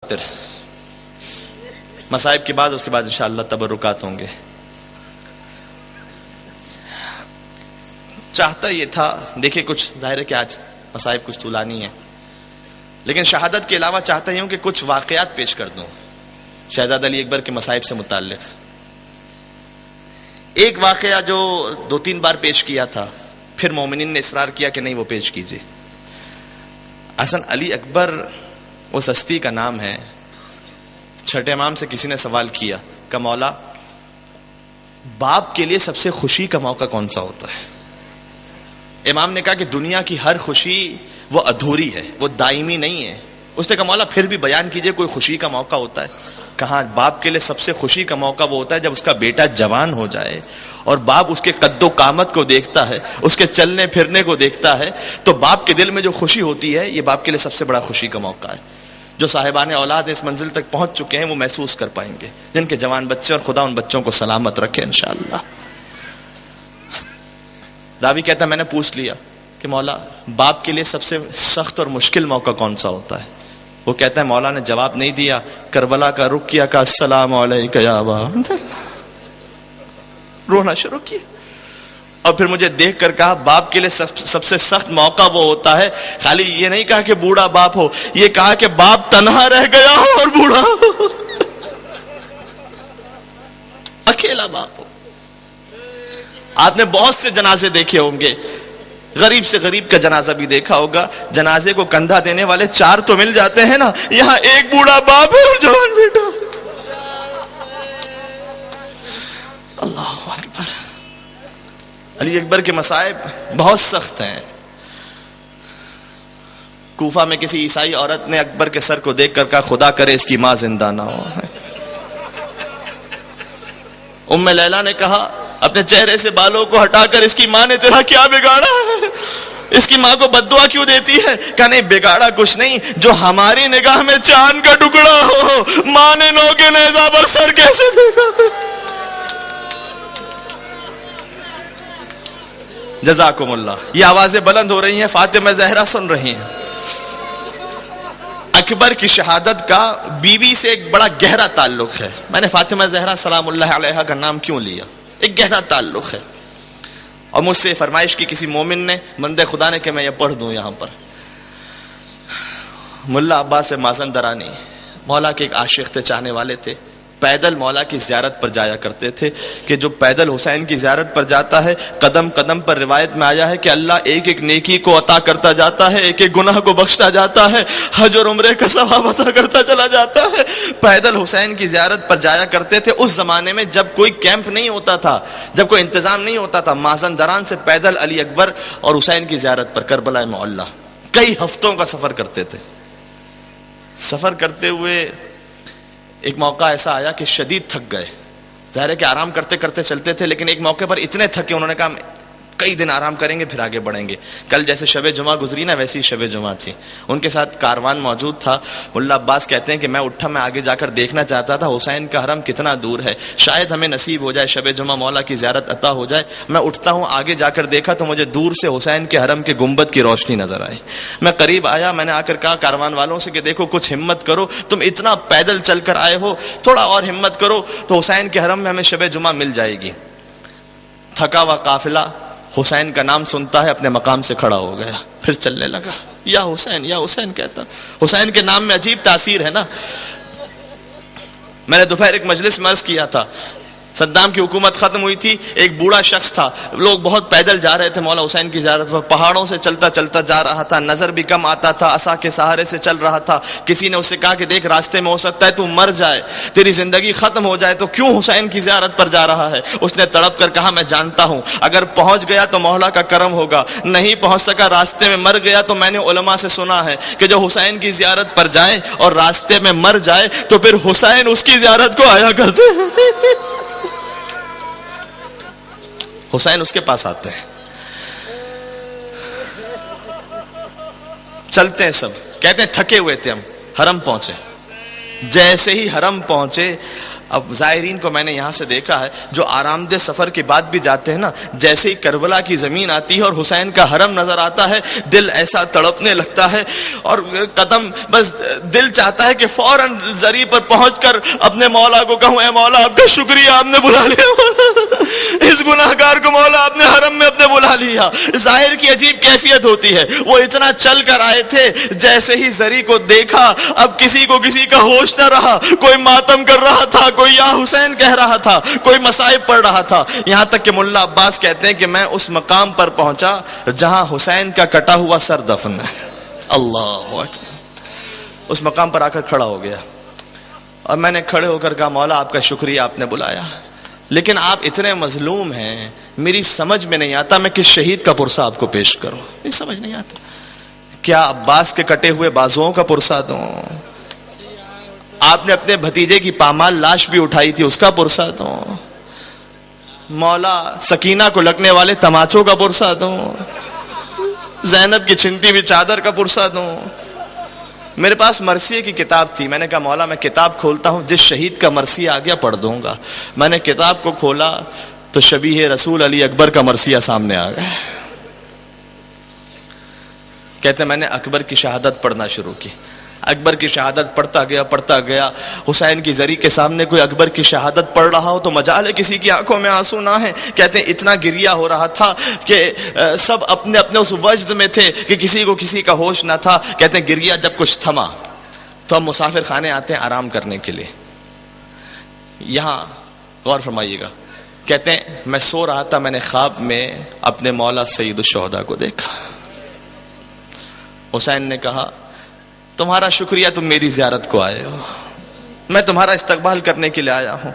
خاطر مصائب کے بعد اس کے بعد انشاءاللہ تبرکات ہوں گے. چاہتا یہ تھا، دیکھیں کچھ ظاہر ہے کہ آج مصائب کچھ طولانی ہے، لیکن شہادت کے علاوہ چاہتا ہی ہوں کہ کچھ واقعات پیش کر دوں شہزادہ علی اکبر کے مصائب سے متعلق. ایک واقعہ جو 2-3 بار پیش کیا تھا، پھر مومنین نے اصرار کیا کہ نہیں وہ پیش کیجیے. حسن علی اکبر اس ہستی کا نام ہے. چھٹے امام سے کسی نے سوال کیا کہ مولا باپ کے لیے سب سے خوشی کا موقع کون سا ہوتا ہے؟ امام نے کہا کہ دنیا کی ہر خوشی وہ ادھوری ہے، وہ دائمی نہیں ہے. اس نے کہا مولا پھر بھی بیان کیجئے کوئی خوشی کا موقع ہوتا ہے؟ کہا باپ کے لیے سب سے خوشی کا موقع وہ ہوتا ہے جب اس کا بیٹا جوان ہو جائے اور باپ اس کے قد و قامت کو دیکھتا ہے، اس کے چلنے پھرنے کو دیکھتا ہے، تو باپ کے دل میں جو خوشی ہوتی ہے یہ باپ کے لیے سب سے بڑا خوشی کا موقع ہے. جو صاحبان اولاد اس منزل تک پہنچ چکے ہیں وہ محسوس کر پائیں گے، جن کے جوان بچے، اور خدا ان بچوں کو سلامت رکھے انشاءاللہ. راوی کہتا ہے میں نے پوچھ لیا کہ مولا باپ کے لیے سب سے سخت اور مشکل موقع کون سا ہوتا ہے؟ وہ کہتا ہے مولا نے جواب نہیں دیا، کربلا کا رخ کیا، کہا السلام علیکم یا ابا، رونا شروع کیا. اور پھر مجھے دیکھ کر کہا باپ کے لیے سب سے سخت موقع وہ ہوتا ہے، خالی یہ نہیں کہا کہ بوڑھا باپ ہو، یہ کہا کہ باپ تنہا رہ گیا ہو اور بوڑھا ہو، اکیلا باپ ہو. آپ نے بہت سے جنازے دیکھے ہوں گے، غریب سے غریب کا جنازہ بھی دیکھا ہوگا، جنازے کو کندھا دینے والے 4 تو مل جاتے ہیں نا، یہاں ایک بوڑھا باپ ہے اور جوان بیٹا. اللہ اکبر. علی اکبر کے مصائب بہت سخت ہیں. کوفہ میں کسی عیسائی عورت نے اکبر کے سر کو دیکھ کر کہا خدا کرے اس کی ماں زندہ نہ ہو. ام لیلا نے کہا اپنے چہرے سے بالوں کو ہٹا کر اس کی ماں نے تیرا کیا بگاڑا ہے؟ اس کی ماں کو بد دعا کیوں دیتی ہے؟ کہا نہیں بگاڑا کچھ نہیں، جو ہماری نگاہ میں چاند کا ٹکڑا ہو، ماں نے نوکے نیزہ پر سر کیسے دیکھا؟ جزاکم اللہ. یہ آوازیں بلند ہو رہی ہیں، فاطمہ زہرا سن رہی ہیں. اکبر کی شہادت کا بیوی سے ایک بڑا گہرا تعلق ہے. میں نے فاطمہ زہرا سلام اللہ علیہا کا نام کیوں لیا؟ ایک گہرا تعلق ہے. اور مجھ سے فرمائش کی کسی مومن نے، بندے خدا نے، کہ میں یہ پڑھ دوں یہاں پر. ملا عباس مازندرانی مولا کے ایک عاشق تھے، چاہنے والے تھے. پیدل مولا کی زیارت پر جایا کرتے تھے کہ جو پیدل حسین کی زیارت پر جاتا ہے، قدم قدم پر روایت میں آیا ہے کہ اللہ ایک ایک نیکی کو عطا کرتا جاتا ہے، ایک ایک گناہ کو بخشتا جاتا ہے، حج اور عمرے کا ثواب عطا کرتا چلا جاتا ہے. پیدل حسین کی زیارت پر جایا کرتے تھے. اس زمانے میں جب کوئی کیمپ نہیں ہوتا تھا، جب کوئی انتظام نہیں ہوتا تھا، مازندران سے پیدل علی اکبر اور حسین کی زیارت پر کربلا معلی کئی ہفتوں کا سفر کرتے تھے. سفر کرتے ہوئے ایک موقع ایسا آیا کہ شدید تھک گئے. ظاہر ہے کہ آرام کرتے کرتے چلتے تھے، لیکن ایک موقع پر اتنے تھکے انہوں نے کہا کئی دن آرام کریں گے پھر آگے بڑھیں گے. کل جیسے شب جمعہ گزری نا ویسی شب جمعہ تھی. ان کے ساتھ کاروان موجود تھا. ملا عباس کہتے ہیں کہ میں اٹھا، میں آگے جا کر دیکھنا چاہتا تھا حسین کا حرم کتنا دور ہے، شاید ہمیں نصیب ہو جائے شب جمعہ مولا کی زیارت عطا ہو جائے. میں اٹھتا ہوں، آگے جا کر دیکھا تو مجھے دور سے حسین کے حرم کے گنبد کی روشنی نظر آئی. میں قریب آیا، میں نے آ کر کہا کاروان والوں سے کہ دیکھو کچھ ہمت کرو، تم اتنا پیدل چل کر آئے ہو، تھوڑا اور ہمت کرو تو حسین کے حرم میں ہمیں شب جمعہ مل جائے گی. تھکا ہوا قافلہ حسین کا نام سنتا ہے، اپنے مقام سے کھڑا ہو گیا، پھر چلنے لگا. یا حسین یا حسین کہتا. حسین کے نام میں عجیب تاثیر ہے نا. میں نے دوپہر ایک مجلس میں عرض کیا تھا، صدام کی حکومت ختم ہوئی تھی، ایک بوڑھا شخص تھا، لوگ بہت پیدل جا رہے تھے مولا حسین کی زیارت پر، پہاڑوں سے چلتا چلتا جا رہا تھا، نظر بھی کم آتا تھا، عصا کے سہارے سے چل رہا تھا. کسی نے اس سے کہا کہ دیکھ راستے میں ہو سکتا ہے تو مر جائے، تیری زندگی ختم ہو جائے، تو کیوں حسین کی زیارت پر جا رہا ہے؟ اس نے تڑپ کر کہا میں جانتا ہوں اگر پہنچ گیا تو مولا کا کرم ہوگا، نہیں پہنچ سکا راستے میں مر گیا تو میں نے علماء سے سنا ہے کہ جو حسین کی زیارت پر جائے اور راستے میں مر جائے تو پھر حسین اس کی زیارت کو آیا کرتے ہیں. حسین اس کے پاس آتے ہیں. چلتے ہیں سب، کہتے ہیں تھکے ہوئے تھے ہم، حرم پہنچے. جیسے ہی حرم پہنچے اب زائرین کو میں نے یہاں سے دیکھا ہے جو آرام دہ سفر کے بعد بھی جاتے ہیں نا، جیسے ہی کربلا کی زمین آتی ہے اور حسین کا حرم نظر آتا ہے، دل ایسا تڑپنے لگتا ہے اور قدم بس دل چاہتا ہے کہ فوراً زری پر پہنچ کر اپنے مولا کو کہوں، اے مولا آپ کا شکریہ، آپ نے بلا لیا اس گناہگار کو، مولا آپ نے حرم میں اپنے بلا لیا۔ ظاہر کی عجیب کیفیت ہوتی ہے، وہ اتنا چل کر آئے تھے، جیسے ہی زری کو دیکھا اب کسی کو کسی کا ہوش نہ رہا، کوئی ماتم کر رہا تھا، کوئی یا حسین کہہ رہا تھا، کوئی مصائب پڑھ رہا تھا، یہاں تک کہ ملا عباس کہتے ہیں کہ میں اس مقام پر پہنچا جہاں حسین کا کٹا ہوا سر دفن ہے۔ اللہ اکبر، اس مقام پر آ کر کھڑا ہو گیا اور میں نے کھڑے ہو کر کہا مولا آپ کا شکریہ، آپ نے بلایا، لیکن آپ اتنے مظلوم ہیں، میری سمجھ میں نہیں آتا میں کس شہید کا پرسہ آپ کو پیش کروں، میری سمجھ نہیں آتا، کیا عباس کے کٹے ہوئے بازوؤں کا پرسہ دوں؟ آپ نے اپنے بھتیجے کی پامال لاش بھی اٹھائی تھی، اس کا پرسہ دوں؟ مولا سکینہ کو لگنے والے تماچوں کا پرسہ دوں؟ زینب کی چھنتی ہوئی چادر کا پرسہ دوں؟ میرے پاس مرثیے کی کتاب تھی، میں نے کہا مولا میں کتاب کھولتا ہوں، جس شہید کا مرثیہ آ گیا پڑھ دوں گا۔ میں نے کتاب کو کھولا تو شبیہ رسول علی اکبر کا مرثیہ سامنے آ گیا۔ کہتے میں نے اکبر کی شہادت پڑھنا شروع کی، اکبر کی شہادت پڑھتا گیا، حسین کی زری کے سامنے کوئی اکبر کی شہادت پڑھ رہا ہو تو مجال ہے کسی کی آنکھوں میں آنسو نہ ہے۔ کہتے ہیں اتنا گریہ ہو رہا تھا کہ سب اپنے اپنے اس وجد میں تھے کہ کسی کو کسی کا ہوش نہ تھا۔ کہتے ہیں گریہ جب کچھ تھما تو ہم مسافر خانے آتے ہیں آرام کرنے کے لیے۔ یہاں غور فرمائیے گا، کہتے ہیں میں سو رہا تھا، میں نے خواب میں اپنے مولا سید الشہداء کو دیکھا۔ حسین نے کہا تمہارا شکریہ، تم میری زیارت کو آئے ہو، میں تمہارا استقبال کرنے کے لیے آیا ہوں۔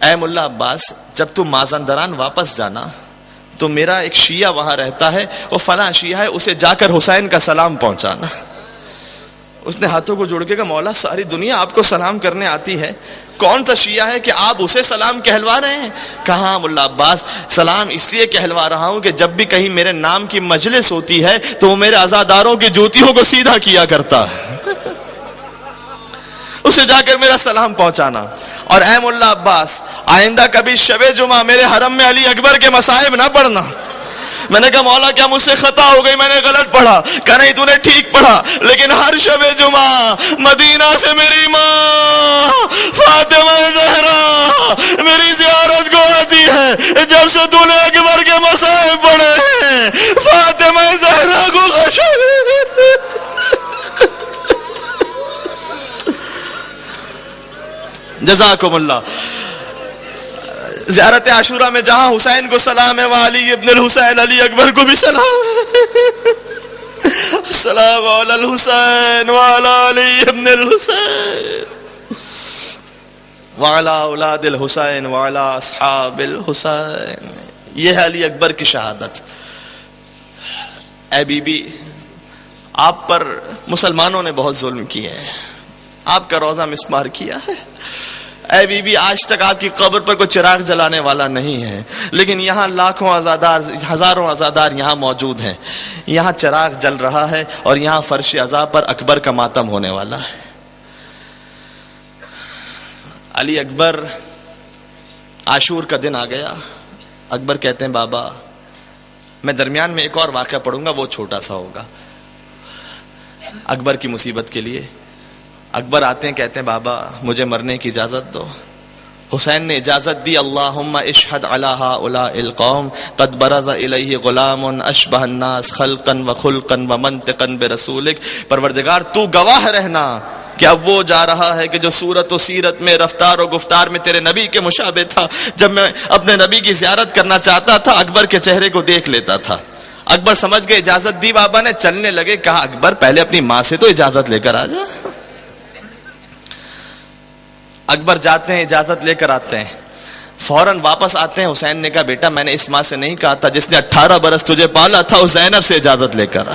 اے ملا عباس جب تم مازندران واپس جانا تو میرا ایک شیعہ وہاں رہتا ہے، وہ فلاں شیعہ ہے، اسے جا کر حسین کا سلام پہنچانا۔ اس نے ہاتھوں کو جوڑ کے کہا مولا ساری دنیا آپ کو سلام کرنے آتی ہے، کون سا شیعہ ہے کہ آپ اسے سلام کہلوا رہے ہیں؟ کہاں ملا عباس سلام اس لیے کہلوا رہا ہوں کہ جب بھی کہیں میرے نام کی مجلس ہوتی ہے تو وہ میرے عزاداروں کی جوتیوں کو سیدھا کیا کرتا ہے، اسے جا کر میرا سلام پہنچانا۔ اور اے ملا عباس آئندہ کبھی شب جمعہ میرے حرم میں علی اکبر کے مصائب نہ پڑھنا۔ میں نے کہا مولا کیا مجھ سے خطا ہو گئی، میں نے غلط پڑھا؟ کہ نہیں تو نے ٹھیک پڑھا، لیکن ہر شب جمعہ مدینہ سے میری ماں فاطمہ زہرا میری زیارت کو آتی ہے، جب سے تو نے اکبر کے مصائب پڑھے ہیں فاطمہ زہرا کو جزاکم اللہ۔ زیارت عاشورہ میں جہاں حسین کو سلام ہے وہاں علی ابن الحسین علی اکبر کو بھی سلام ہے۔ السلام علی الحسین وعلی علی ابن الحسین وعلی اولاد الحسین وعلی اصحاب الحسین۔ یہ ہے علی اکبر کی شہادت۔ اے بی بی آپ پر مسلمانوں نے بہت ظلم کیے ہیں، آپ کا روزہ مسمار کیا ہے۔ اے بی بی آج تک آپ کی قبر پر کوئی چراغ جلانے والا نہیں ہے، لیکن یہاں لاکھوں عزادار ہزاروں عزادار یہاں موجود ہیں، یہاں چراغ جل رہا ہے اور یہاں فرش عزا پر اکبر کا ماتم ہونے والا ہے۔ علی اکبر عاشور کا دن آ گیا، اکبر کہتے ہیں بابا میں درمیان میں ایک اور واقعہ پڑھوں گا، وہ چھوٹا سا ہوگا اکبر کی مصیبت کے لیے۔ اکبر آتے ہیں کہتے ہیں بابا مجھے مرنے کی اجازت دو۔ حسین نے اجازت دی، اللہم اشہد علی ہؤلاء القوم قد برز الیہ غلام اشبہ الناس خلقا وخلقا ومنطقا برسولک، پروردگار تو گواہ رہنا کہ اب وہ جا رہا ہے کہ جو صورت و سیرت میں رفتار و گفتار میں تیرے نبی کے مشابہ تھا۔ جب میں اپنے نبی کی زیارت کرنا چاہتا تھا اکبر کے چہرے کو دیکھ لیتا تھا۔ اکبر سمجھ گئے، اجازت دی بابا نے، چلنے لگے۔ کہا اکبر پہلے اپنی ماں سے تو اجازت لے کر آ جا۔ اکبر جاتے ہیں، اجازت لے کر آتے ہیں، فوراً واپس آتے ہیں۔ حسین نے کہا بیٹا میں نے اس ماں سے نہیں کہا تھا جس نے 18 برس تجھے پالا تھا، اس زینب سے اجازت لے کر آ۔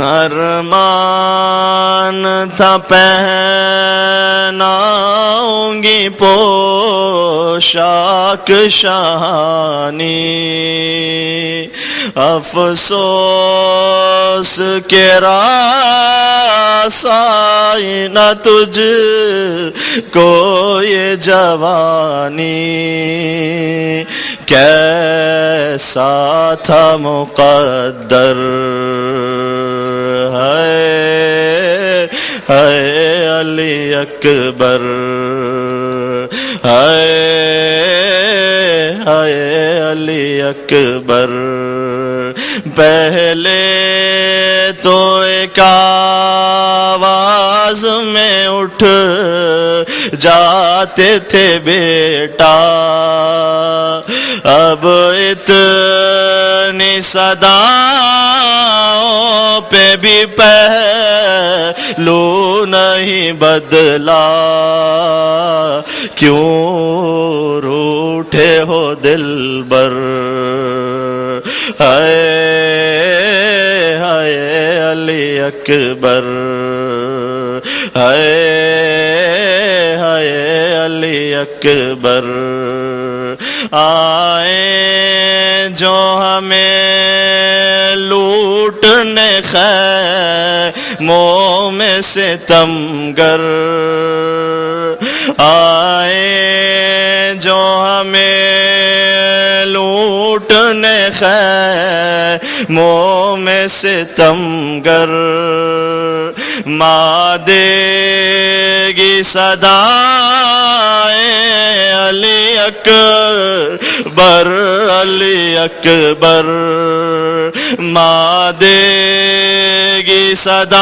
ارمان تھا پہناؤں گی پوشاک شاہانی، افسوس کہ رسائی نہ تجھ کو یہ جوانی، کیسا تھا مقدر ہے علی اکبر، ہے علی اکبر، پہلے تو ایک آواز میں اٹھ جاتے تھے بیٹا، اب اتنی صداؤں پہ بھی پہلو نہیں بدلا، کیوں روٹھے ہو دلبر، ہائے علی اکبر، ہائے علی اکبر، آئے جو ہمیں لوٹنے خیموں میں ستمگر، آئے جو ہمیں لوٹنے خیموں میں ستمگر، ماں دے گی صدائیں علی اکبر، علی اکبر، ماں دے گی صدائیں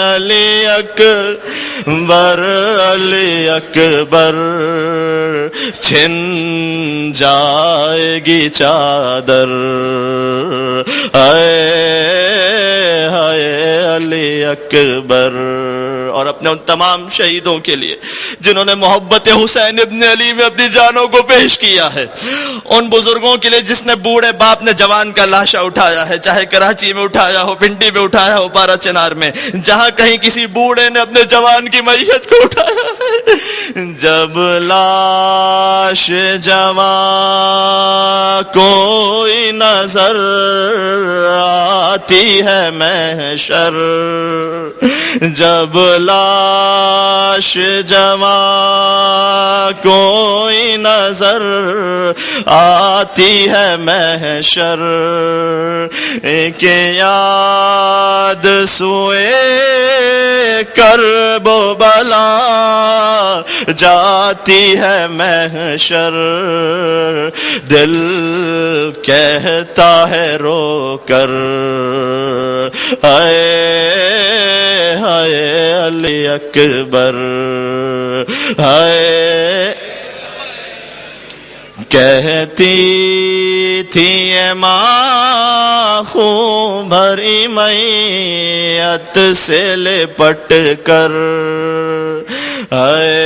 علی اکبر، علی اکبر، چھن جائے گی چادر، ہائے علی اکبر۔ اور اپنے ان تمام شہیدوں کے لیے جنہوں نے محبت حسین ابن علی میں اپنی جانوں کو پیش کیا ہے، ان بزرگوں کے لیے جس نے بوڑھے باپ نے جوان کا لاشا اٹھایا ہے، چاہے کراچی میں اٹھایا ہو، پنڈی میں اٹھایا ہو، پارا چنار میں، جہاں کہیں کسی بوڑھے نے اپنے جوان کی میت کو اٹھایا ہے، جب لاش جوان کوئی نظر آتی ہے محشر، جب لاش جوان کوئی نظر آتی ہے محشر، ایک یاد سوئے کرب و بلا جاتی ہے محشر، دل کہتا ہے رو کر ہائے علی اکبر، ہائے کہتی تھی اے ماں خون بھری میت سے لپٹ کر، ہائے